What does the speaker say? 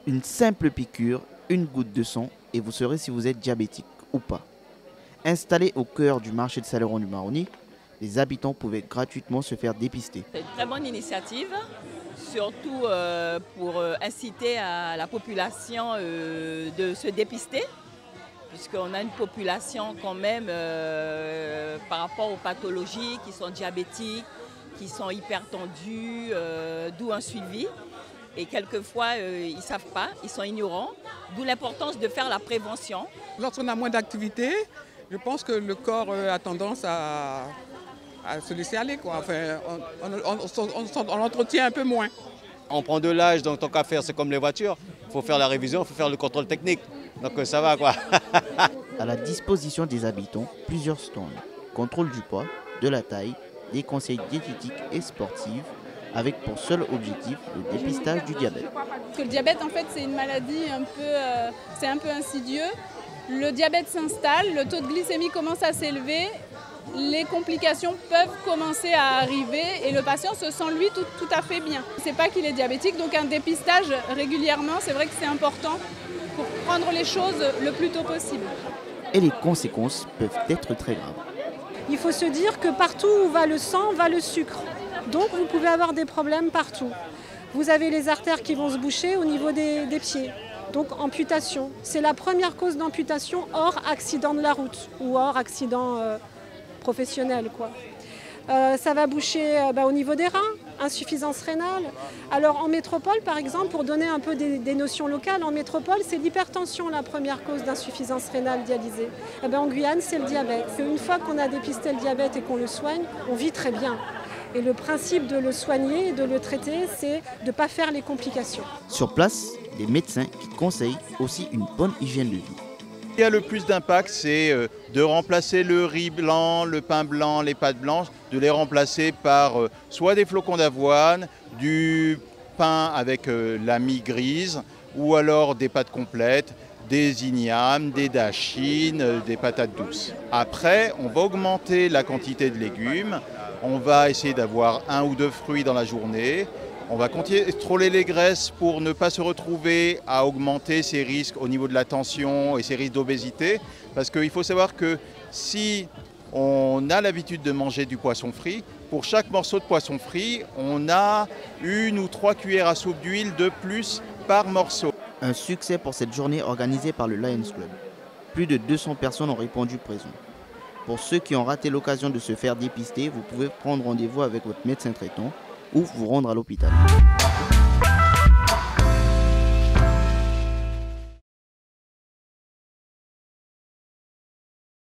Une simple piqûre, une goutte de sang et vous saurez si vous êtes diabétique ou pas. Installés au cœur du marché de Salleron-du-Maroni, les habitants pouvaient gratuitement se faire dépister. C'est une très bonne initiative, surtout pour inciter à la population de se dépister, puisqu'on a une population quand même par rapport aux pathologies qui sont diabétiques, qui sont hypertendues, d'où un suivi. Et quelquefois, ils ne savent pas, ils sont ignorants, d'où l'importance de faire la prévention. Lorsqu'on a moins d'activité, je pense que le corps a tendance à se laisser aller, quoi. Enfin, on entretient un peu moins. On prend de l'âge, donc tant qu'à faire, c'est comme les voitures. Il faut faire la révision, il faut faire le contrôle technique. Donc ça va, quoi. À la disposition des habitants, plusieurs stands. Contrôle du poids, de la taille, des conseils diététiques et sportifs, avec pour seul objectif le dépistage du diabète. Parce que le diabète, en fait, c'est une maladie un peu insidieux. Le diabète s'installe, le taux de glycémie commence à s'élever, les complications peuvent commencer à arriver et le patient se sent, lui, tout à fait bien. Il ne sait pas qu'il est diabétique, donc un dépistage régulièrement, c'est vrai que c'est important pour prendre les choses le plus tôt possible. Et les conséquences peuvent être très graves. Il faut se dire que partout où va le sang, va le sucre. Donc vous pouvez avoir des problèmes partout. Vous avez les artères qui vont se boucher au niveau des pieds. Donc amputation. C'est la première cause d'amputation hors accident de la route ou hors accident professionnel, quoi. Ça va boucher au niveau des reins, insuffisance rénale. Alors en métropole, par exemple, pour donner un peu des notions locales, en métropole, c'est l'hypertension la première cause d'insuffisance rénale dialysée. En Guyane, c'est le diabète. Une fois qu'on a dépisté le diabète et qu'on le soigne, on vit très bien. Et le principe de le soigner et de le traiter, c'est de ne pas faire les complications. Sur place, des médecins qui conseillent aussi une bonne hygiène de vie. Ce qui a le plus d'impact, c'est de remplacer le riz blanc, le pain blanc, les pâtes blanches, de les remplacer par soit des flocons d'avoine, du pain avec la mie grise, ou alors des pâtes complètes, des ignames, des dachines, des patates douces. Après, on va augmenter la quantité de légumes, on va essayer d'avoir 1 ou 2 fruits dans la journée. On va contrôler les graisses pour ne pas se retrouver à augmenter ces risques au niveau de la tension et ces risques d'obésité. Parce qu'il faut savoir que si on a l'habitude de manger du poisson frit, pour chaque morceau de poisson frit, on a 1 ou 3 cuillères à soupe d'huile de plus par morceau. Un succès pour cette journée organisée par le Lions Club. Plus de 200 personnes ont répondu présent. Pour ceux qui ont raté l'occasion de se faire dépister, vous pouvez prendre rendez-vous avec votre médecin traitant ou vous rendre à l'hôpital.